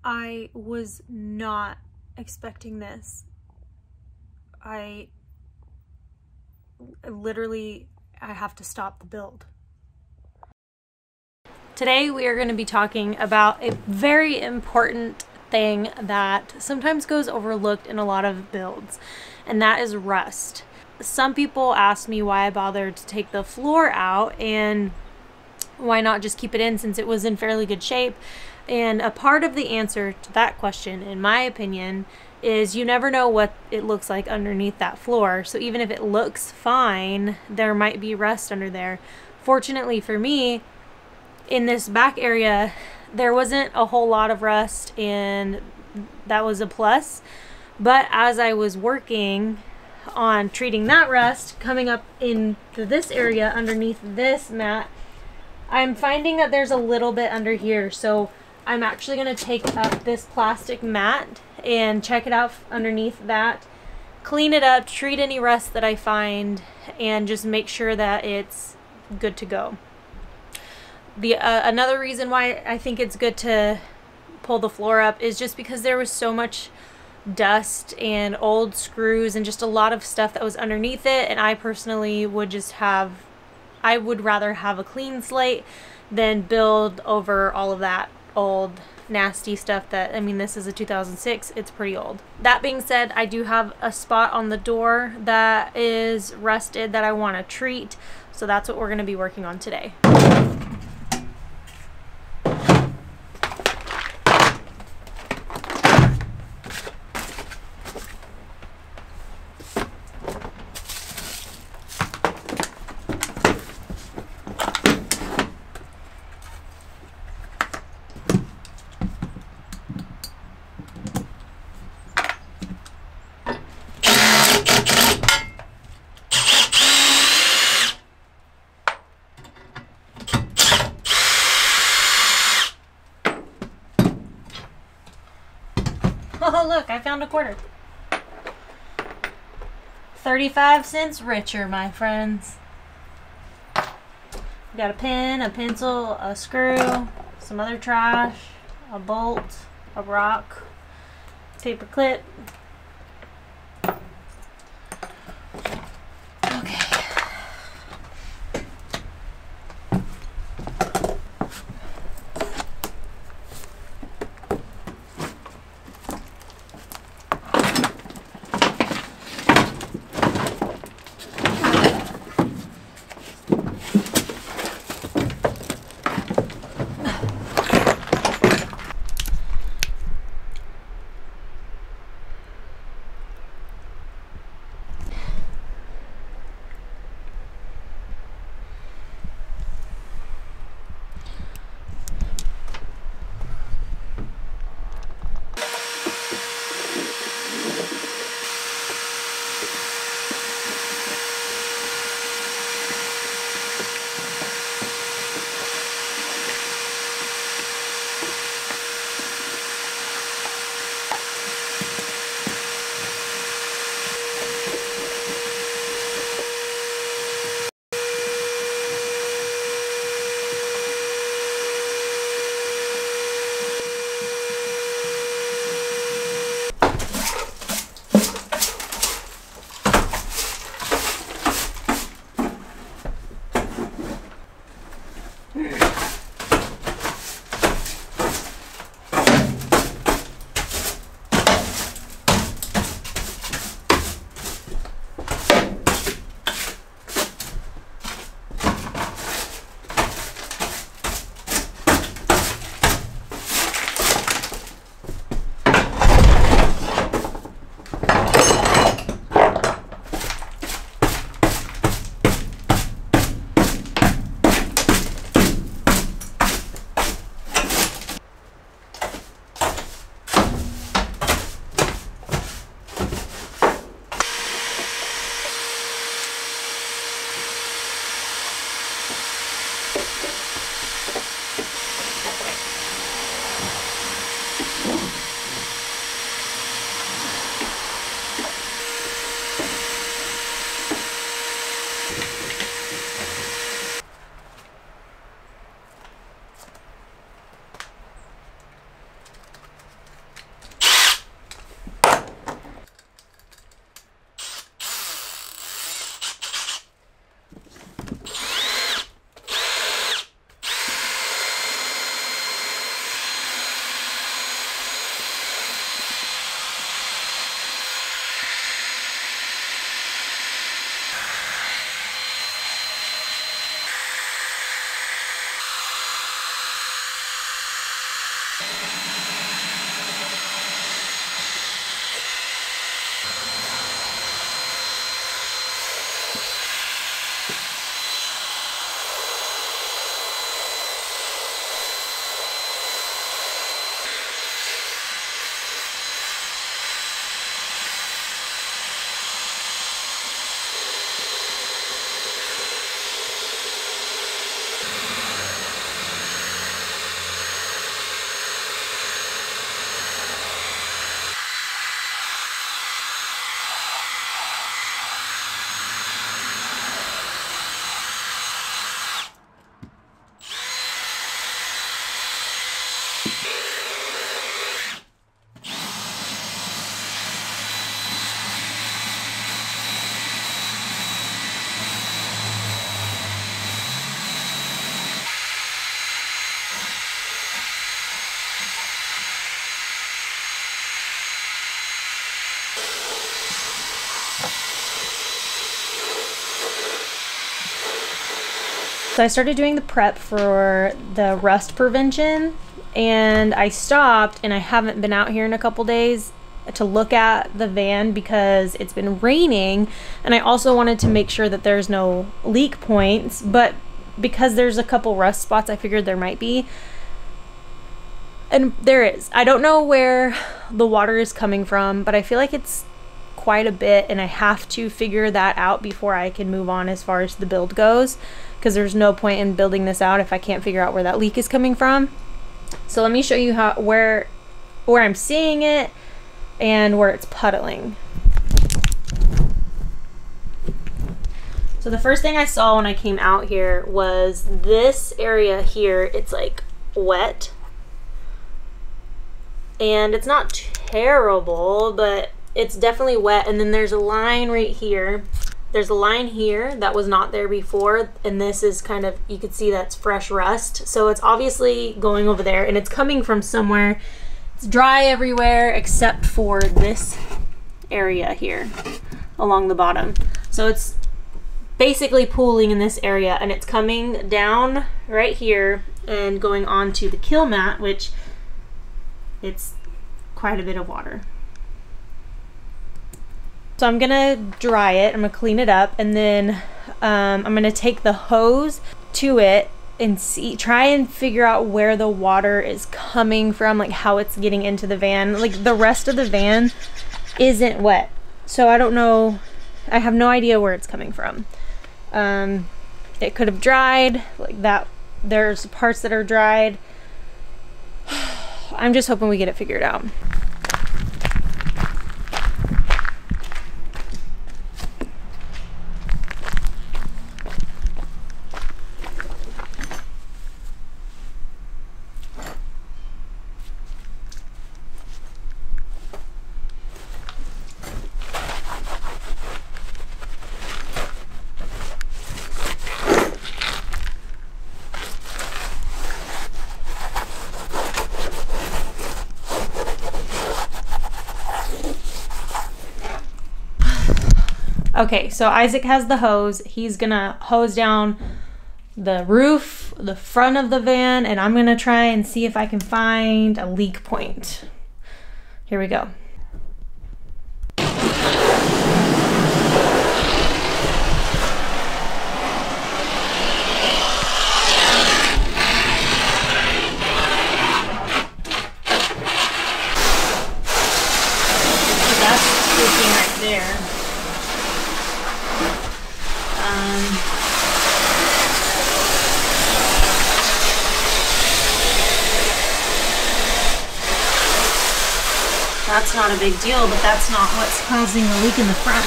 I was not expecting this. I have to stop the build. Today we are going to be talking about a very important thing that sometimes goes overlooked in a lot of builds, and that is rust. Some people ask me why I bothered to take the floor out and why not just keep it in since it was in fairly good shape. And a part of the answer to that question, in my opinion, is you never know what it looks like underneath that floor. So even if it looks fine, there might be rust under there. Fortunately for me, in this back area, there wasn't a whole lot of rust, and that was a plus. But as I was working on treating that rust, coming up into this area underneath this mat, I'm finding that there's a little bit under here. So I'm actually going to take up this plastic mat and check it out underneath that, clean it up, treat any rust that I find, and just make sure that it's good to go. Another reason why I think it's good to pull the floor up is just because there was so much dust and old screws and just a lot of stuff that was underneath it, and I personally would I would rather have a clean slate than build over all of that old nasty stuff that, I mean, this is a 2006, it's pretty old. That being said, I do have a spot on the door that is rusted that I want to treat, so that's what we're going to be working on today. Oh look, I found a quarter. 35 cents richer, my friends. Got a pen, a pencil, a screw, some other trash, a bolt, a rock, paper clip. So I started doing the prep for the rust prevention, and I stopped, and I haven't been out here in a couple days to look at the van because it's been raining, and I also wanted to make sure that there's no leak points, but because there's a couple rust spots, I figured there might be, and there is. I don't know where the water is coming from, but I feel like it's quite a bit, and I have to figure that out before I can move on as far as the build goes, because there's no point in building this out if I can't figure out where that leak is coming from. So let me show you where I'm seeing it and where it's puddling. So the first thing I saw when I came out here was this area here. It's like wet, and it's not terrible, but it's definitely wet. And then there's a line right here. There's a line here that was not there before, and this is kind of, you could see that's fresh rust. So it's obviously going over there, and it's coming from somewhere. It's dry everywhere except for this area here along the bottom. So it's basically pooling in this area, and it's coming down right here and going on to the kill mat, which it's quite a bit of water. So I'm gonna dry it, I'm gonna clean it up, and then I'm gonna take the hose to it and try and figure out where the water is coming from, like how it's getting into the van. Like the rest of the van isn't wet, so I don't know, I have no idea where it's coming from. It could have dried, like that. There's parts that are dried. I'm just hoping we get it figured out. Okay, so Isaac has the hose. He's gonna hose down the roof, the front of the van, and I'm gonna try and see if I can find a leak point. Here we go. That's leaking right there. That's not a big deal, but that's not what's causing the leak in the front.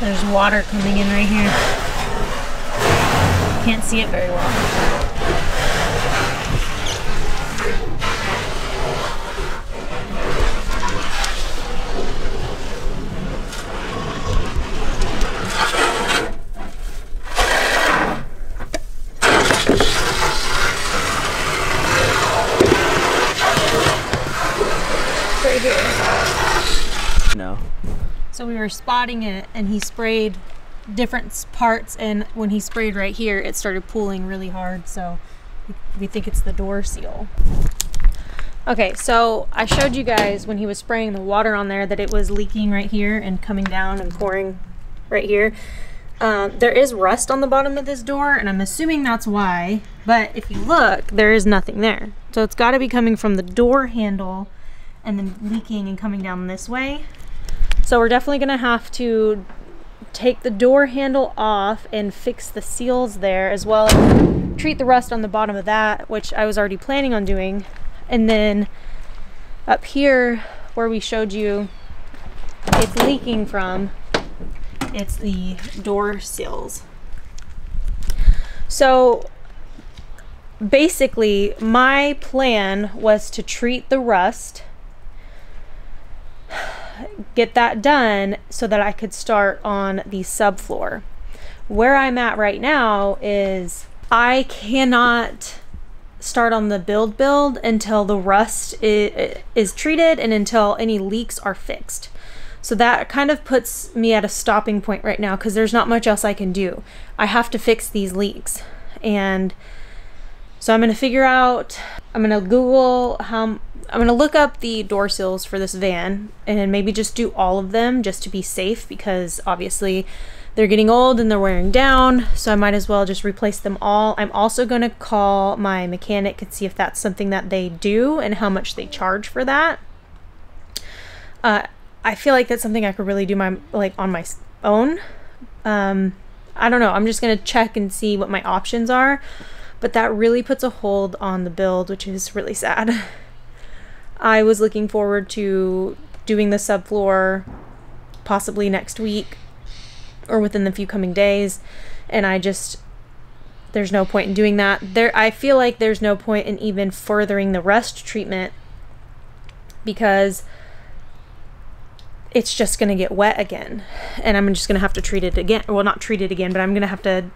There's water coming in right here. Can't see it very well. So we were spotting it, and he sprayed different parts, and when he sprayed right here, it started pooling really hard, so we think it's the door seal. Okay, so I showed you guys when he was spraying the water on there that it was leaking right here and coming down and pouring right here. There is rust on the bottom of this door, and I'm assuming that's why, but if you look, there is nothing there. So it's got to be coming from the door handle and then leaking and coming down this way. So we're definitely going to have to take the door handle off and fix the seals there, as well as treat the rust on the bottom of that, which I was already planning on doing. And then up here where we showed you it's leaking from, it's the door sills. So basically my plan was to treat the rust, get that done so that I could start on the subfloor. Where I'm at right now is I cannot start on the build until the rust is treated and until any leaks are fixed. So that kind of puts me at a stopping point right now, because there's not much else I can do. I have to fix these leaks. And so I'm going to figure out, I'm going to Google I'm going to look up the door sills for this van and maybe just do all of them just to be safe, because obviously they're getting old and they're wearing down, so I might as well just replace them all. I'm also going to call my mechanic and see if that's something that they do and how much they charge for that. I feel like that's something I could really do on my own. I don't know. I'm just going to check and see what my options are, but that really puts a hold on the build, which is really sad. I was looking forward to doing the subfloor possibly next week or within the few coming days, and there's no point in doing that. I feel like there's no point in even furthering the rust treatment, because it's just going to get wet again, and I'm just going to have to treat it again. Well, not treat it again, but I'm going to have to,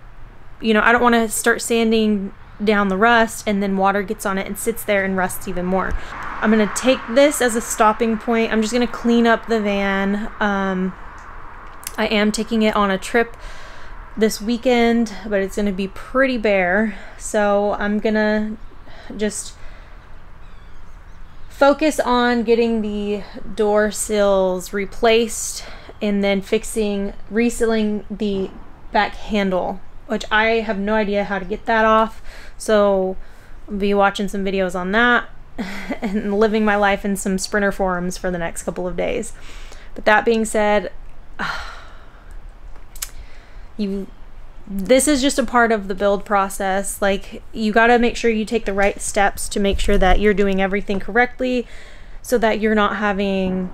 I don't want to start sanding down the rust and then water gets on it and sits there and rusts even more. I'm going to take this as a stopping point. I'm just going to clean up the van. I am taking it on a trip this weekend, but it's going to be pretty bare. So I'm going to just focus on getting the door sills replaced and then resealing the back handle, which I have no idea how to get that off. So I'll be watching some videos on that and living my life in some Sprinter forums for the next couple of days. But that being said, this is just a part of the build process. Like, you got to make sure you take the right steps to make sure that you're doing everything correctly, so that you're not having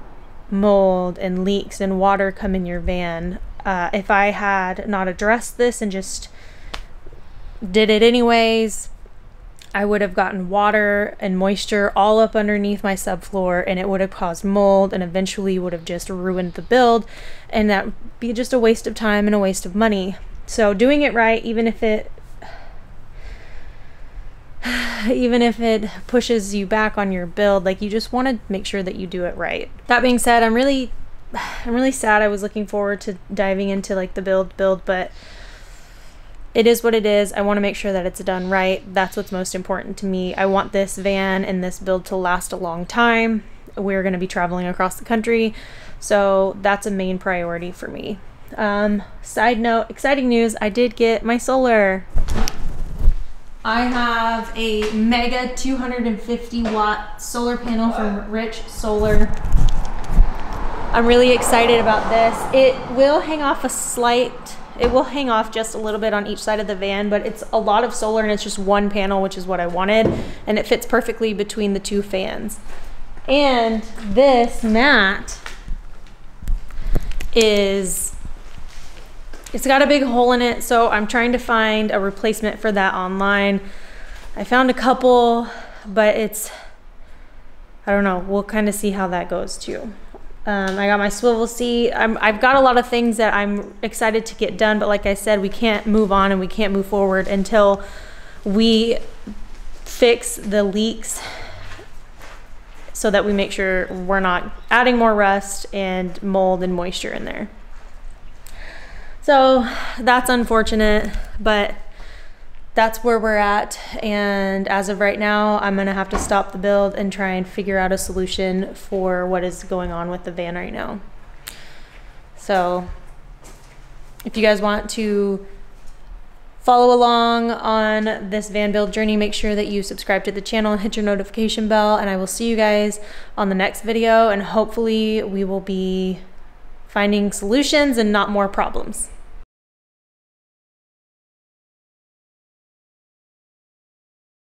mold and leaks and water come in your van. If I had not addressed this and just did it anyways, I would have gotten water and moisture all up underneath my subfloor, and it would have caused mold and eventually would have just ruined the build, and that would be just a waste of time and a waste of money. So doing it right, even if it pushes you back on your build, like, you just want to make sure that you do it right. That being said, I'm really sad. I was looking forward to diving into like the build, but it is what it is. I want to make sure that it's done right. That's what's most important to me. I want this van and this build to last a long time. We're going to be traveling across the country, so that's a main priority for me. Side note, exciting news, I did get my solar. I have a mega 250 watt solar panel from Rich Solar. I'm really excited about this. It will hang off just a little bit on each side of the van, but it's a lot of solar and it's just one panel, which is what I wanted, and it fits perfectly between the two fans. And this mat it's got a big hole in it, so I'm trying to find a replacement for that online. I found a couple, but I don't know, we'll kind of see how that goes too. I got my swivel seat. I've got a lot of things that I'm excited to get done, but like I said, we can't move on and we can't move forward until we fix the leaks so that we make sure we're not adding more rust and mold and moisture in there. So that's unfortunate, but that's where we're at. And as of right now, I'm gonna have to stop the build and try and figure out a solution for what is going on with the van right now. So if you guys want to follow along on this van build journey, make sure that you subscribe to the channel and hit your notification bell, and I will see you guys on the next video, and hopefully we will be finding solutions and not more problems.